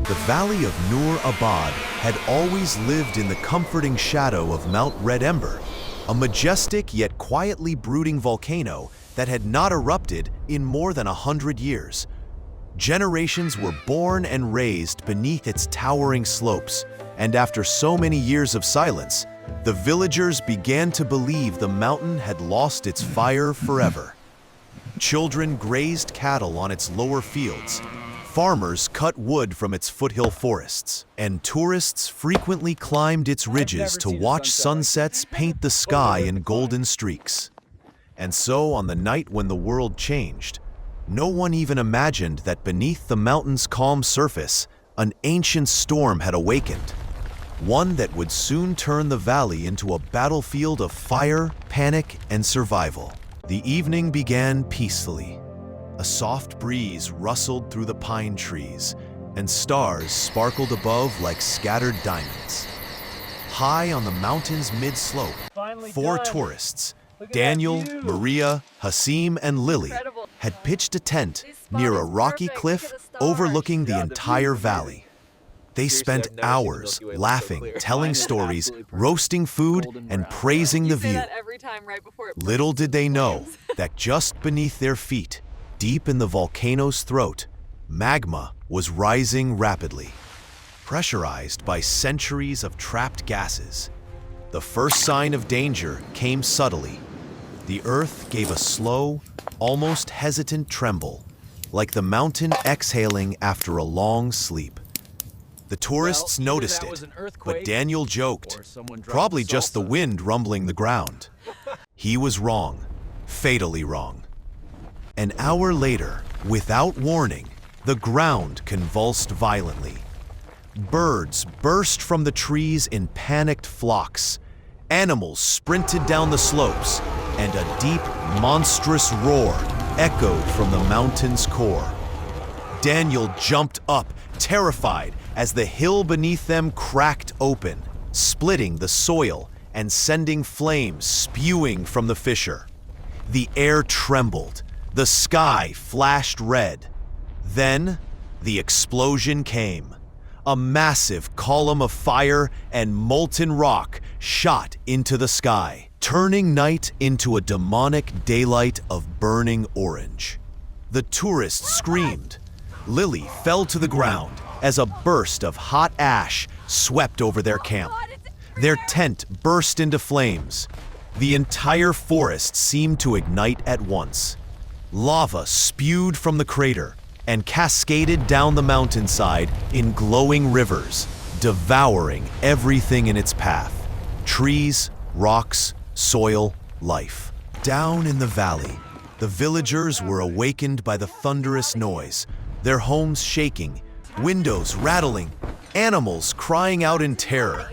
The valley of Noorabad had always lived in the comforting shadow of Mount Red Ember, a majestic yet quietly brooding volcano that had not erupted in more than 100 years. Generations were born and raised beneath its towering slopes, and after so many years of silence, the villagers began to believe the mountain had lost its fire forever. Children grazed cattle on its lower fields, farmers cut wood from its foothill forests, and tourists frequently climbed its ridges to watch sunsets paint the sky in golden streaks. And so, on the night when the world changed, no one even imagined that beneath the mountain's calm surface, an ancient storm had awakened. One that would soon turn the valley into a battlefield of fire, panic, and survival. The evening began peacefully. A soft breeze rustled through the pine trees, and stars sparkled above like scattered diamonds. High on the mountain's mid-slope, four tourists, Daniel, Maria, Hasim, and Lily, had pitched a tent near a rocky cliff overlooking the entire valley. They spent hours laughing, telling stories, roasting food, and praising the view. Little did they know that just beneath their feet, deep in the volcano's throat, magma was rising rapidly. Pressurized by centuries of trapped gases, the first sign of danger came subtly. The earth gave a slow, almost hesitant tremble, like the mountain exhaling after a long sleep. The tourists noticed it, but Daniel joked, probably just the wind rumbling the ground. He was wrong, fatally wrong. An hour later, without warning, the ground convulsed violently. Birds burst from the trees in panicked flocks. Animals sprinted down the slopes, and a deep, monstrous roar echoed from the mountain's core. Daniel jumped up, terrified, as the hill beneath them cracked open, splitting the soil and sending flames spewing from the fissure. The air trembled. The sky flashed red. Then, the explosion came. A massive column of fire and molten rock shot into the sky, turning night into a demonic daylight of burning orange. The tourists screamed. Lily fell to the ground as a burst of hot ash swept over their camp. Their tent burst into flames. The entire forest seemed to ignite at once. Lava spewed from the crater and cascaded down the mountainside in glowing rivers, devouring everything in its path: trees, rocks, soil, life. Down in the valley, the villagers were awakened by the thunderous noise, their homes shaking, windows rattling, animals crying out in terror.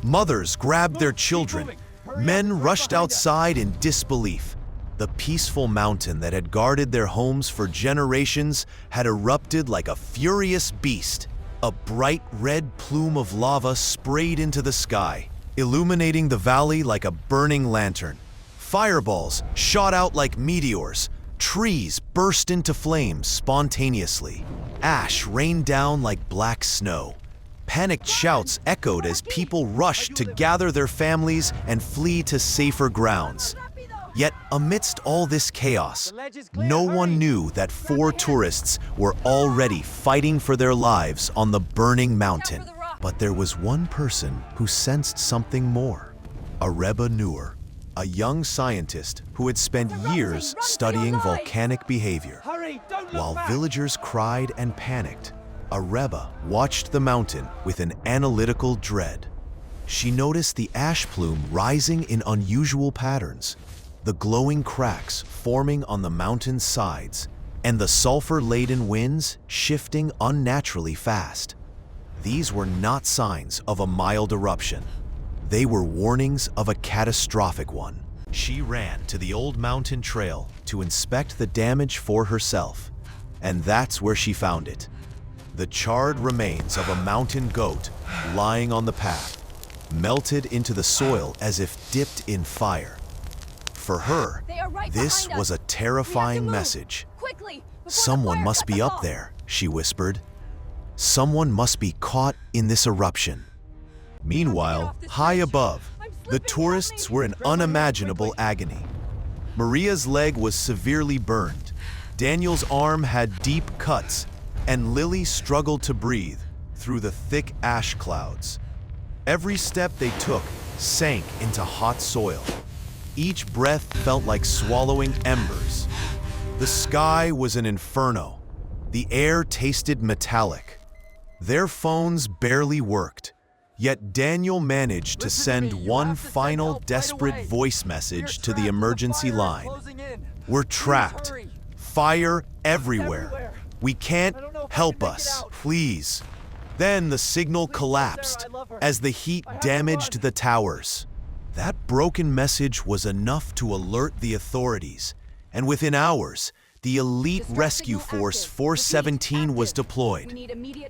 Mothers grabbed their children. Men rushed outside in disbelief. The peaceful mountain that had guarded their homes for generations had erupted like a furious beast. A bright red plume of lava sprayed into the sky, illuminating the valley like a burning lantern. Fireballs shot out like meteors. Trees burst into flames spontaneously. Ash rained down like black snow. Panicked shouts echoed as people rushed to gather their families and flee to safer grounds. Yet, amidst all this chaos, no one knew that four tourists were already fighting for their lives on the burning mountain. But there was one person who sensed something more. Areba Noor, a young scientist who had spent years studying volcanic behavior. While villagers cried and panicked, Areba watched the mountain with an analytical dread. She noticed the ash plume rising in unusual patterns, the glowing cracks forming on the mountain's sides, and the sulfur-laden winds shifting unnaturally fast. These were not signs of a mild eruption. They were warnings of a catastrophic one. She ran to the old mountain trail to inspect the damage for herself, and that's where she found it. The charred remains of a mountain goat lying on the path, melted into the soil as if dipped in fire. For her, this was a terrifying message. Someone must be up there, she whispered. Someone must be caught in this eruption. Meanwhile, high above, the tourists were in unimaginable agony. Maria's leg was severely burned, Daniel's arm had deep cuts, and Lily struggled to breathe through the thick ash clouds. Every step they took sank into hot soil. Each breath felt like swallowing embers. The sky was an inferno. The air tasted metallic. Their phones barely worked, yet Daniel managed to send one final desperate voice message to the emergency line. "We're trapped. Fire everywhere. We can't. Help us, please." Then the signal collapsed as the heat damaged the towers. That broken message was enough to alert the authorities, and within hours, the elite rescue force 417 was deployed.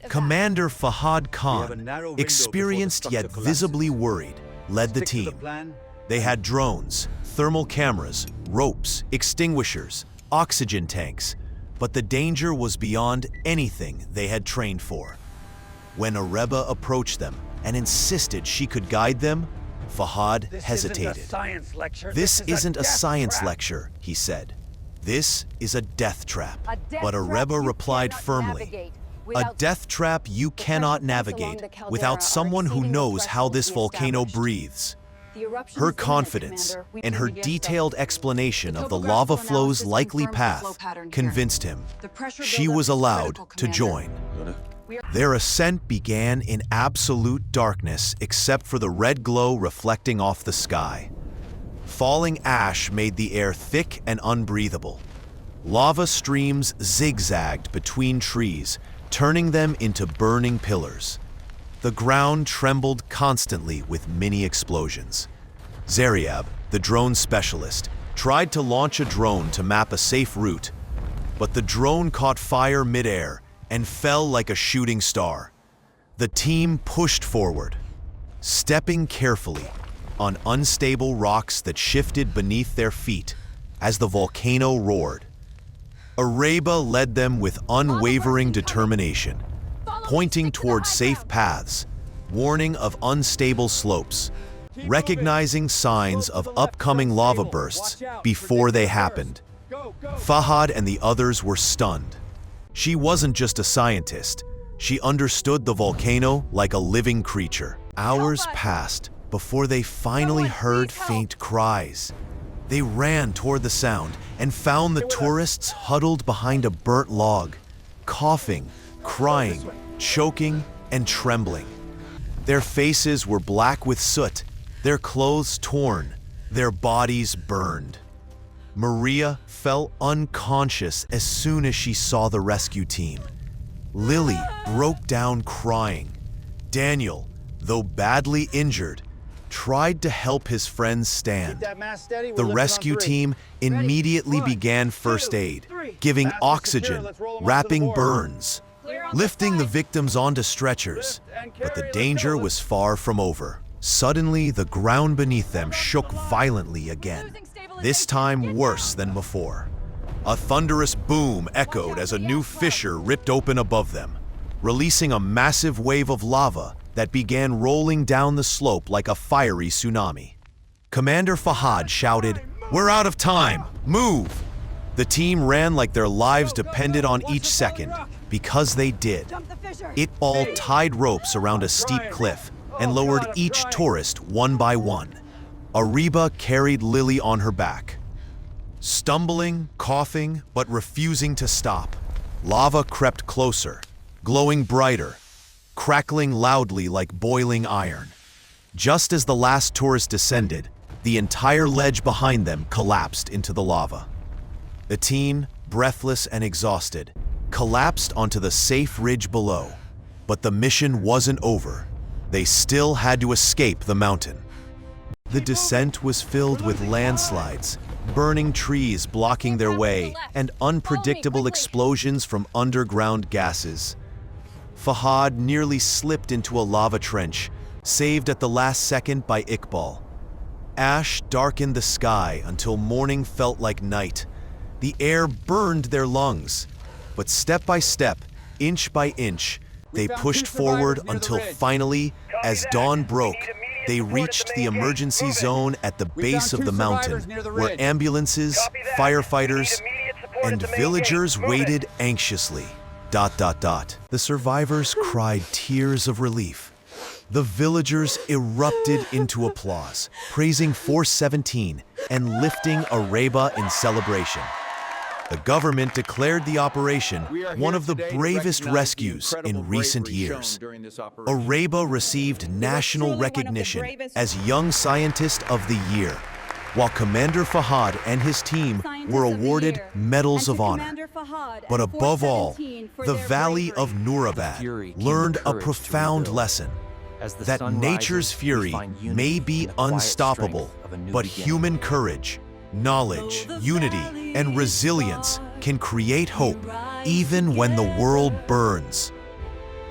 Commander Fahad Khan, experienced yet visibly worried, led the team. They had drones, thermal cameras, ropes, extinguishers, oxygen tanks, but the danger was beyond anything they had trained for. When Areba approached them and insisted she could guide them, Fahad hesitated. "This isn't a science lecture," he said. "This is a death trap." But Areba replied firmly, "A death trap you cannot navigate without someone who knows how this volcano breathes." Her confidence and her detailed explanation of the lava flow's likely path convinced him. She was allowed to join. Their ascent began in absolute darkness except for the red glow reflecting off the sky. Falling ash made the air thick and unbreathable. Lava streams zigzagged between trees, turning them into burning pillars. The ground trembled constantly with mini explosions. Zariab, the drone specialist, tried to launch a drone to map a safe route, but the drone caught fire midair and fell like a shooting star. The team pushed forward, stepping carefully on unstable rocks that shifted beneath their feet as the volcano roared. Areba led them with unwavering determination, pointing toward safe paths, warning of unstable slopes, recognizing signs of upcoming lava bursts before they happened. Fahad and the others were stunned. She wasn't just a scientist. She understood the volcano like a living creature. Hours passed before they finally heard faint cries. They ran toward the sound and found the tourists huddled behind a burnt log, coughing, crying, choking, and trembling. Their faces were black with soot, their clothes torn, their bodies burned. Maria fell unconscious as soon as she saw the rescue team. Lily broke down crying. Daniel, though badly injured, tried to help his friends stand. The rescue team immediately began first aid, giving oxygen, wrapping burns, lifting the victims onto stretchers. But the danger was far from over. Suddenly, the ground beneath them shook violently again, this time worse than before. A thunderous boom echoed as a new fissure ripped open above them, releasing a massive wave of lava that began rolling down the slope like a fiery tsunami. Commander Fahad shouted, "We're out of time! Move!" The team ran like their lives depended on each second, because they did. It all tied ropes around a steep cliff and lowered each tourist one by one. Areba carried Lily on her back. Stumbling, coughing, but refusing to stop, lava crept closer, glowing brighter, crackling loudly like boiling iron. Just as the last tourist descended, the entire ledge behind them collapsed into the lava. The team, breathless and exhausted, collapsed onto the safe ridge below. But the mission wasn't over. They still had to escape the mountain. The descent was filled with landslides, burning trees blocking their way, and unpredictable explosions from underground gases. Fahad nearly slipped into a lava trench, saved at the last second by Iqbal. Ash darkened the sky until morning felt like night. The air burned their lungs. But step by step, inch by inch, They pushed forward until finally, as dawn broke, they reached the emergency zone at the base of the mountain, where ambulances, firefighters, and villagers waited anxiously. ... The survivors cried tears of relief. The villagers erupted into applause, praising Force 17 and lifting Areba in celebration. The government declared the operation one of the bravest rescues in recent years. Areba received national recognition as Young Scientist of the Year, while Commander Fahad and his team were awarded Medals of Honor. But above all, the Valley of Noorabad learned a profound lesson: that nature's fury may be unstoppable, but human courage, knowledge, unity, and resilience can create hope even when the world burns.